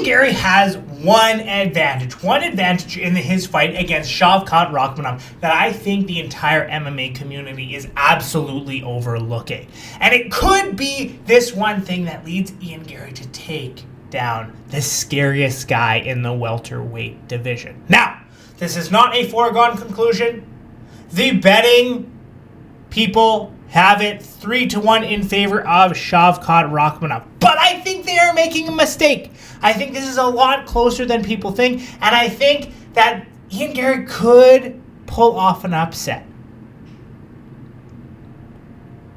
Ian Garry has one advantage in his fight against Shavkat Rakhmonov that I think the entire MMA community is absolutely overlooking. And it could be this one thing that leads Ian Garry to take down the scariest guy in the welterweight division. Now, this is not a foregone conclusion. The betting people have it 3-1 in favor of Shavkat Rakhmonov. But I think they are making a mistake. I think this is a lot closer than people think, and I think that Ian Garry could pull off an upset.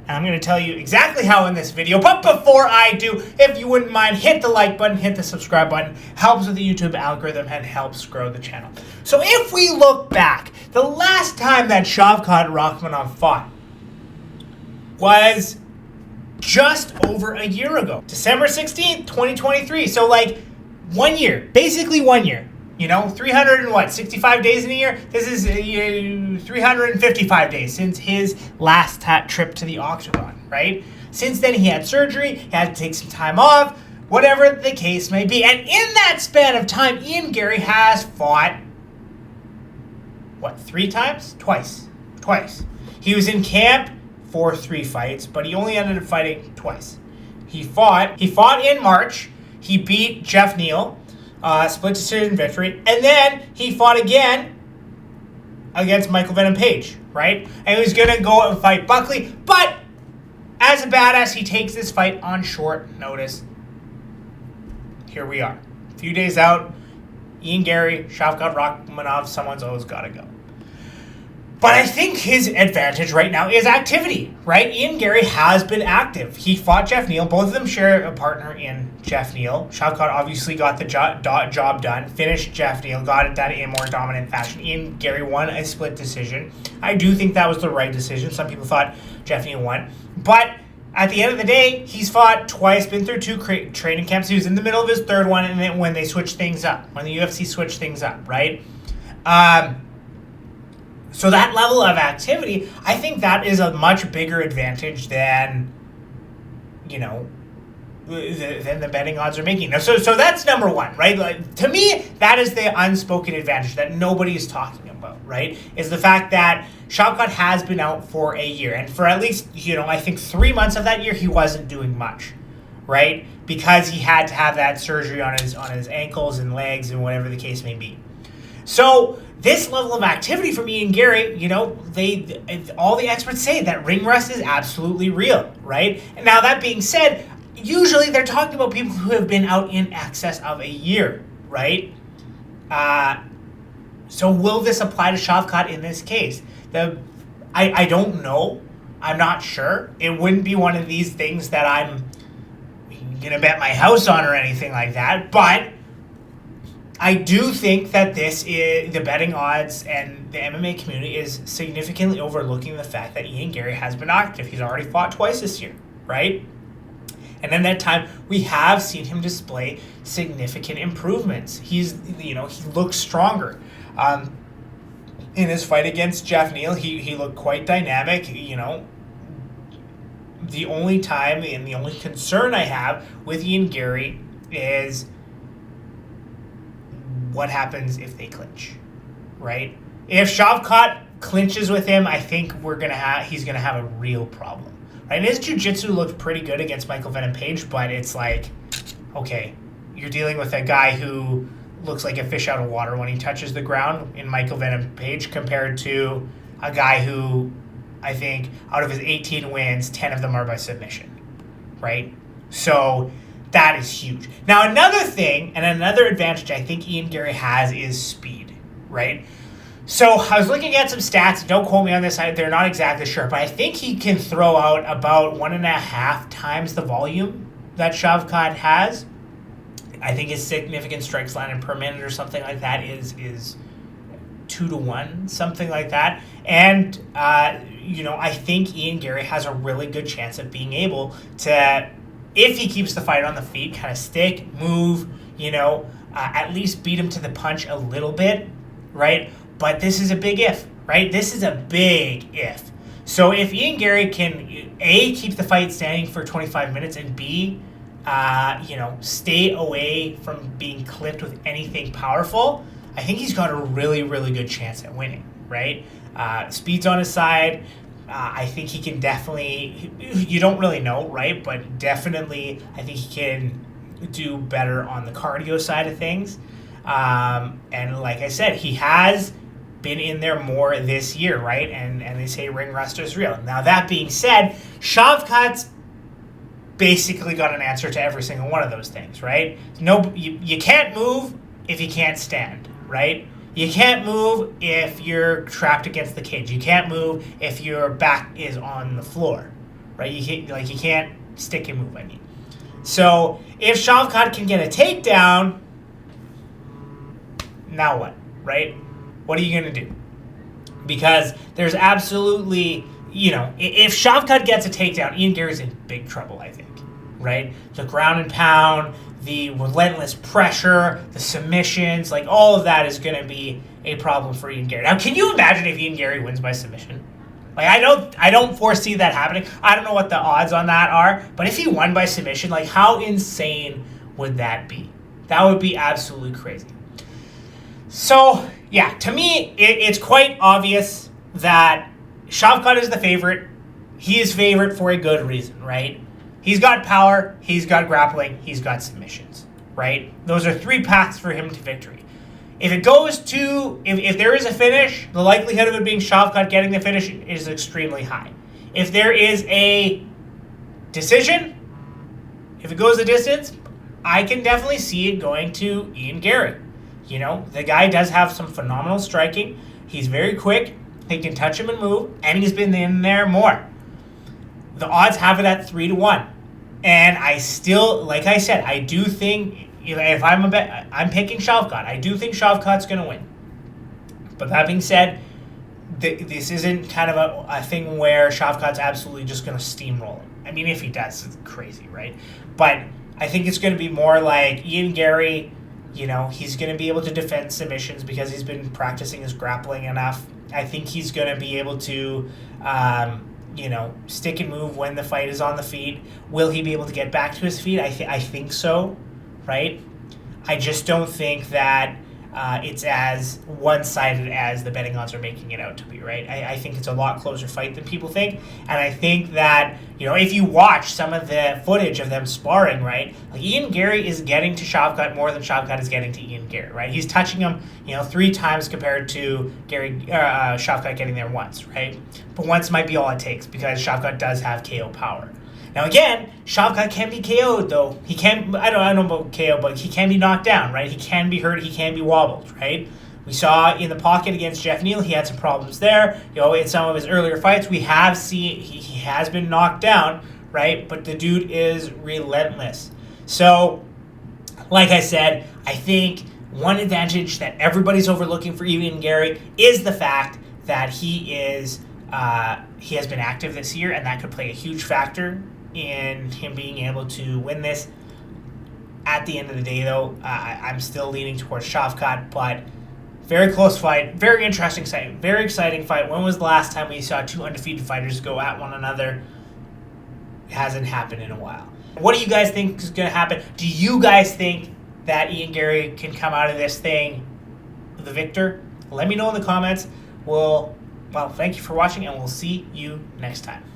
And I'm going to tell you exactly how in this video, but before I do, if you wouldn't mind, hit the like button, hit the subscribe button. Helps with the YouTube algorithm and helps grow the channel. So if we look back, the last time that Shavkat Rakhmonov fought was just over a year ago. December 16th, 2023. So like 1 year, basically 1 year. 365 days in a year? This is 355 days since his last trip to the octagon, right? Since then, he had surgery, he had to take some time off, whatever the case may be. And in that span of time, Ian Garry has fought, 3 times? Twice. He was in camp for 3 fights, but he only ended up fighting twice. He fought in March. He beat Geoff Neal. Split decision victory, and then he fought again against Venom Page, right? And he was going to go and fight Buckley, but as a badass, he takes this fight on short notice. Here we are. A few days out, Ian Garry, Shavkat Rakhmonov, someone's always got to go. But I think his advantage right now is activity, right? Ian Garry has been active. He fought Geoff Neal. Both of them share a partner in Geoff Neal. Shavkat obviously got the job done, finished Geoff Neal, got it done in more dominant fashion. Ian Garry won a split decision. I do think that was the right decision. Some people thought Geoff Neal won. But at the end of the day, he's fought twice, been through 2 training camps. He was in the middle of his 3rd one, and then when they switched things up, when the UFC switched things up, right? So that level of activity, I think that is a much bigger advantage than, than the betting odds are making. So that's number one, right? Like, to me, that is the unspoken advantage that nobody is talking about, right? Is the fact that Shavkat has been out for a year. And for at least, I think 3 months of that year, he wasn't doing much, right? Because he had to have that surgery on his ankles and legs and whatever the case may be. So this level of activity from Ian Garry, all the experts say that ring rust is absolutely real, right? And now that being said, usually they're talking about people who have been out in excess of a year, right? So will this apply to Shavkat in this case? I don't know. I'm not sure. It wouldn't be one of these things that I'm going to bet my house on or anything like that, but I do think that this is the betting odds and the MMA community is significantly overlooking the fact that Ian Garry has been active. He's already fought twice this year, right? And in that time, we have seen him display significant improvements. He looks stronger. In his fight against Geoff Neal, he looked quite dynamic. The only time and the only concern I have with Ian Garry is what happens if they clinch, right? If Shavkat clinches with him, I think he's gonna have a real problem. Right? And his jiu-jitsu looked pretty good against Venom Page, but it's like, okay, you're dealing with a guy who looks like a fish out of water when he touches the ground in Venom Page compared to a guy who, I think, out of his 18 wins, 10 of them are by submission, right? So that is huge. Now, another thing and another advantage I think Ian Garry has is speed, right? So I was looking at some stats. Don't quote me on this. They're not exactly sure, but I think he can throw out about 1.5 times the volume that Shavkat has. I think his significant strikes landed per minute or something like that is 2-1, something like that. And I think Ian Garry has a really good chance of being able to, if he keeps the fight on the feet, kind of stick, move, at least beat him to the punch a little bit, right? But this is a big if, right? This is a big if. So if Ian Garry can, A, keep the fight standing for 25 minutes, and B, stay away from being clipped with anything powerful, I think he's got a really, really good chance at winning, right? Speed's on his side. I think he can definitely, you don't really know, right? But definitely, I think he can do better on the cardio side of things. And like I said, he has been in there more this year, right? And they say ring rust is real. Now, that being said, Shavkat's basically got an answer to every single one of those things, right? No, you can't move if you can't stand, right? You can't move if you're trapped against the cage. You can't move if your back is on the floor, right? You can't stick and move, I mean. So if Shavkat can get a takedown, now what, right? What are you going to do? Because there's absolutely, if Shavkat gets a takedown, Ian Garry's in big trouble, I think, right? The ground and pound, the relentless pressure, the submissions, like all of that is going to be a problem for Ian Garry. Now, can you imagine if Ian Garry wins by submission? Like, I don't foresee that happening. I don't know what the odds on that are, but if he won by submission, like, how insane would that be? That would be absolutely crazy. So, yeah, to me, it's quite obvious that Shavkat is the favorite. He is favorite for a good reason, right? He's got power, he's got grappling, he's got submissions, right? Those are three paths for him to victory. If it goes to, if there is a finish, the likelihood of it being Shavkat getting the finish is extremely high. If there is a decision, if it goes the distance, I can definitely see it going to Ian Garry. The guy does have some phenomenal striking. He's very quick. He can touch him and move, and he's been in there more. The odds have it at 3-1. And I still, like I said, I do think, if I'm picking Shavkat. I do think Shavkat's going to win. But that being said, this isn't kind of a thing where Shavkat's absolutely just going to steamroll him. I mean, if he does, it's crazy, right? But I think it's going to be more like Ian Garry, he's going to be able to defend submissions because he's been practicing his grappling enough. I think he's going to be able to, stick and move when the fight is on the feet. Will he be able to get back to his feet? I think so, right? I just don't think that it's as one-sided as the betting odds are making it out to be, right? I think it's a lot closer fight than people think. And I think that, if you watch some of the footage of them sparring, right, like Ian Garry is getting to Shavkat more than Shavkat is getting to Ian Garry, right? He's touching him, 3 times compared to Shavkat getting there once, right? But once might be all it takes because Shavkat does have KO power. Now again, Shavkat can be KO'd though. He can, I don't know about KO, but he can be knocked down, right? He can be hurt, he can be wobbled, right? We saw in the pocket against Geoff Neal, he had some problems there. In some of his earlier fights, we have seen he has been knocked down, right? But the dude is relentless. So, like I said, I think one advantage that everybody's overlooking for Ian Garry is the fact that he has been active this year, and that could play a huge factor in him being able to win this. At the end of the day, though, I'm still leaning towards Shavkat, but very close fight, very interesting fight, very exciting fight. When was the last time we saw 2 undefeated fighters go at one another? It hasn't happened in a while. What do you guys think is going to happen? Do you guys think that Ian Garry can come out of this thing the victor? Let me know in the comments. Well, thank you for watching, and we'll see you next time.